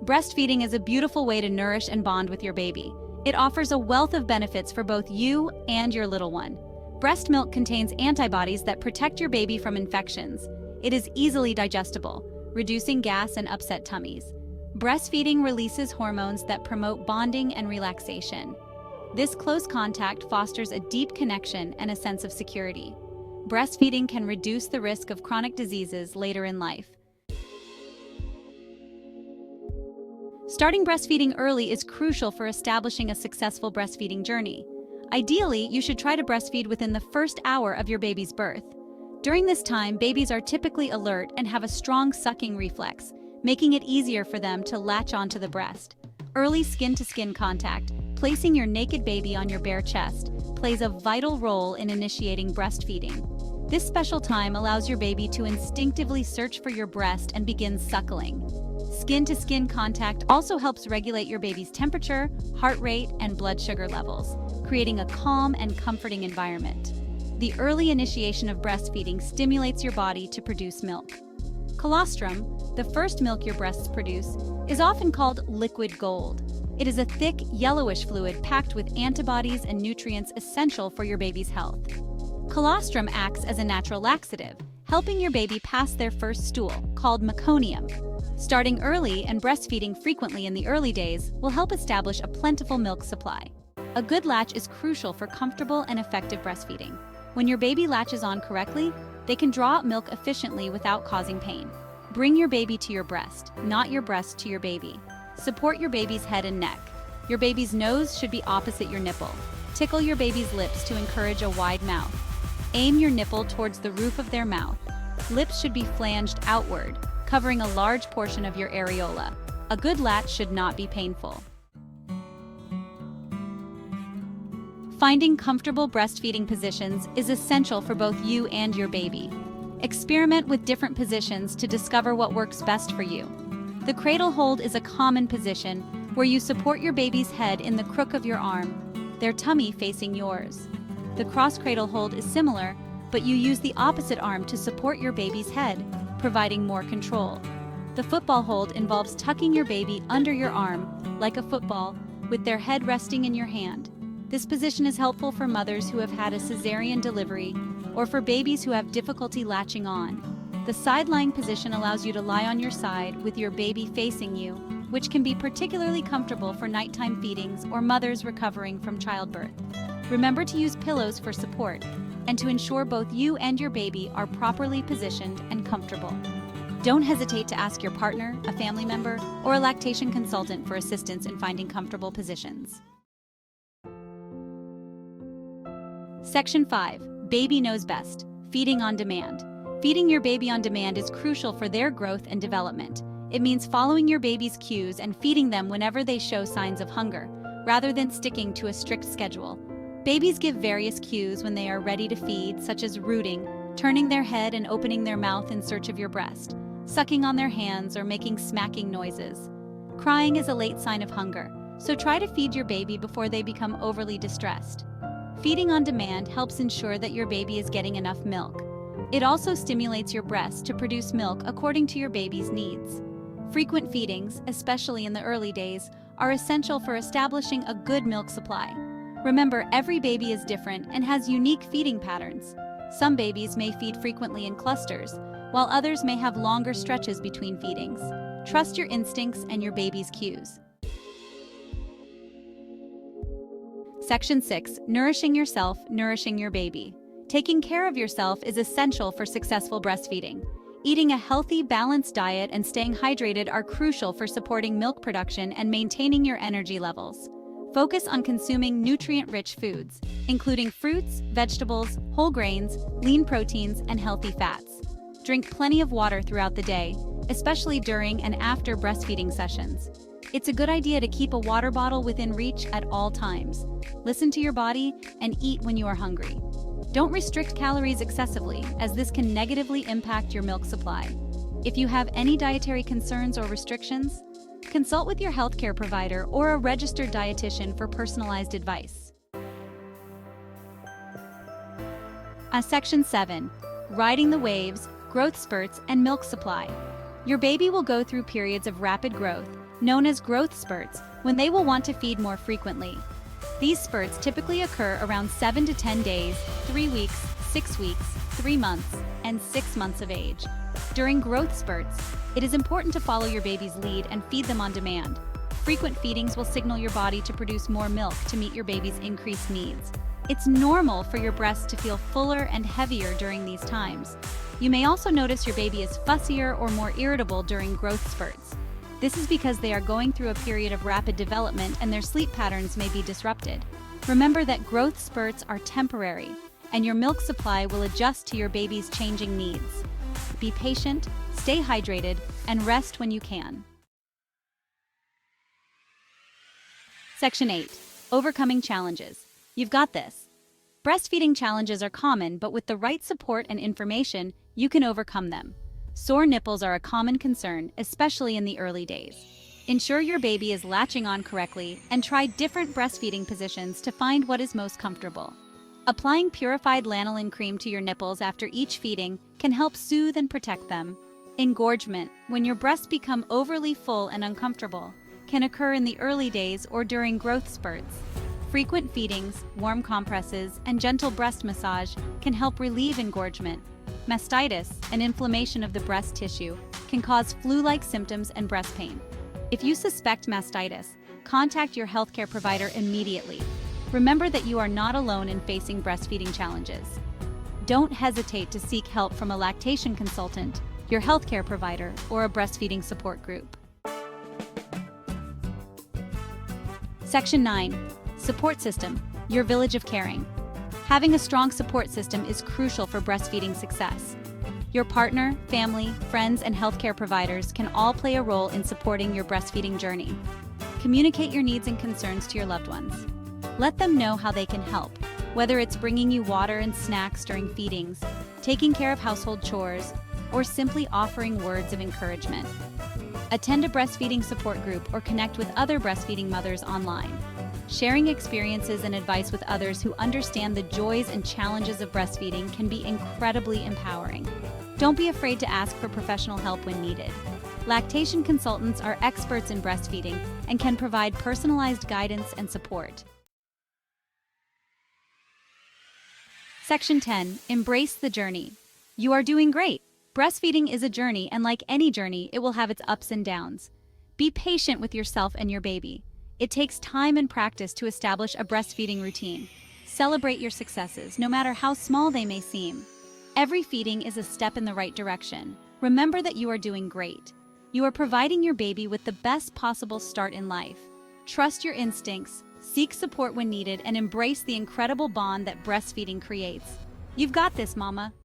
Breastfeeding is a beautiful way to nourish and bond with your baby. It offers a wealth of benefits for both you and your little one. Breast milk contains antibodies that protect your baby from infections. It is easily digestible, reducing gas and upset tummies. Breastfeeding releases hormones that promote bonding and relaxation. This close contact fosters a deep connection and a sense of security. Breastfeeding can reduce the risk of chronic diseases later in life. Starting breastfeeding early is crucial for establishing a successful breastfeeding journey. Ideally, you should try to breastfeed within the first hour of your baby's birth. During this time, babies are typically alert and have a strong sucking reflex, making it easier for them to latch onto the breast. Early skin-to-skin contact, placing your naked baby on your bare chest, plays a vital role in initiating breastfeeding. This special time allows your baby to instinctively search for your breast and begin suckling. Skin-to-skin contact also helps regulate your baby's temperature, heart rate, and blood sugar levels, creating a calm and comforting environment. The early initiation of breastfeeding stimulates your body to produce milk. Colostrum, the first milk your breasts produce, is often called liquid gold. It is a thick, yellowish fluid packed with antibodies and nutrients essential for your baby's health. Colostrum acts as a natural laxative, helping your baby pass their first stool, called meconium. Starting early and breastfeeding frequently in the early days will help establish a plentiful milk supply. A good latch is crucial for comfortable and effective breastfeeding. When your baby latches on correctly, they can draw out milk efficiently without causing pain. Bring your baby to your breast, not your breast to your baby. Support your baby's head and neck. Your baby's nose should be opposite your nipple. Tickle your baby's lips to encourage a wide mouth. Aim your nipple towards the roof of their mouth. Lips should be flanged outward, covering a large portion of your areola. A good latch should not be painful. Finding comfortable breastfeeding positions is essential for both you and your baby. Experiment with different positions to discover what works best for you. The cradle hold is a common position where you support your baby's head in the crook of your arm, their tummy facing yours. The cross cradle hold is similar, but you use the opposite arm to support your baby's head, providing more control. The football hold involves tucking your baby under your arm, like a football, with their head resting in your hand. This position is helpful for mothers who have had a cesarean delivery or for babies who have difficulty latching on. The side-lying position allows you to lie on your side with your baby facing you, which can be particularly comfortable for nighttime feedings or mothers recovering from childbirth. Remember to use pillows for support and to ensure both you and your baby are properly positioned and comfortable. Don't hesitate to ask your partner, a family member, or a lactation consultant for assistance in finding comfortable positions. Section 5. Baby Knows Best. Feeding on Demand. Feeding your baby on demand is crucial for their growth and development. It means following your baby's cues and feeding them whenever they show signs of hunger, rather than sticking to a strict schedule. Babies give various cues when they are ready to feed, such as rooting, turning their head and opening their mouth in search of your breast, sucking on their hands, or making smacking noises. Crying is a late sign of hunger, so try to feed your baby before they become overly distressed. Feeding on demand helps ensure that your baby is getting enough milk. It also stimulates your breast to produce milk according to your baby's needs. Frequent feedings, especially in the early days, are essential for establishing a good milk supply. Remember, every baby is different and has unique feeding patterns. Some babies may feed frequently in clusters, while others may have longer stretches between feedings. Trust your instincts and your baby's cues. Section 6. Nourishing Yourself, Nourishing Your Baby. Taking care of yourself is essential for successful breastfeeding. Eating a healthy, balanced diet and staying hydrated are crucial for supporting milk production and maintaining your energy levels. Focus on consuming nutrient-rich foods, including fruits, vegetables, whole grains, lean proteins, and healthy fats. Drink plenty of water throughout the day, especially during and after breastfeeding sessions. It's a good idea to keep a water bottle within reach at all times. Listen to your body and eat when you are hungry. Don't restrict calories excessively, as this can negatively impact your milk supply. If you have any dietary concerns or restrictions, consult with your healthcare provider or a registered dietitian for personalized advice. Section 7. Riding the waves, growth spurts, and milk supply. Your baby will go through periods of rapid growth, known as growth spurts, when they will want to feed more frequently. These spurts typically occur around 7 to 10 days, 3 weeks, 6 weeks, 3 months, and 6 months of age. During growth spurts, it is important to follow your baby's lead and feed them on demand. Frequent feedings will signal your body to produce more milk to meet your baby's increased needs. It's normal for your breasts to feel fuller and heavier during these times. You may also notice your baby is fussier or more irritable during growth spurts. This is because they are going through a period of rapid development and their sleep patterns may be disrupted. Remember that growth spurts are temporary, and your milk supply will adjust to your baby's changing needs. Be patient, stay hydrated, and rest when you can. Section 8. Overcoming challenges. You've got this. Breastfeeding challenges are common, but with the right support and information, you can overcome them. Sore nipples are a common concern, especially in the early days. Ensure your baby is latching on correctly and try different breastfeeding positions to find what is most comfortable. Applying purified lanolin cream to your nipples after each feeding can help soothe and protect them. Engorgement, when your breasts become overly full and uncomfortable, can occur in the early days or during growth spurts. Frequent feedings, warm compresses, and gentle breast massage can help relieve engorgement. Mastitis, an inflammation of the breast tissue, can cause flu-like symptoms and breast pain. If you suspect mastitis, contact your healthcare provider immediately. Remember that you are not alone in facing breastfeeding challenges. Don't hesitate to seek help from a lactation consultant, your healthcare provider, or a breastfeeding support group. Section 9. Support system, your village of caring. Having a strong support system is crucial for breastfeeding success. Your partner, family, friends, and healthcare providers can all play a role in supporting your breastfeeding journey. Communicate your needs and concerns to your loved ones. Let them know how they can help, whether it's bringing you water and snacks during feedings, taking care of household chores, or simply offering words of encouragement. Attend a breastfeeding support group or connect with other breastfeeding mothers online. Sharing experiences and advice with others who understand the joys and challenges of breastfeeding can be incredibly empowering. Don't be afraid to ask for professional help when needed. Lactation consultants are experts in breastfeeding and can provide personalized guidance and support. Section 10. Embrace the journey. You are doing great. Breastfeeding is a journey, and like any journey, it will have its ups and downs. Be patient with yourself and your baby. It takes time and practice to establish a breastfeeding routine. Celebrate your successes, no matter how small they may seem. Every feeding is a step in the right direction. Remember that you are doing great. You are providing your baby with the best possible start in life. Trust your instincts, seek support when needed, and embrace the incredible bond that breastfeeding creates. You've got this, Mama.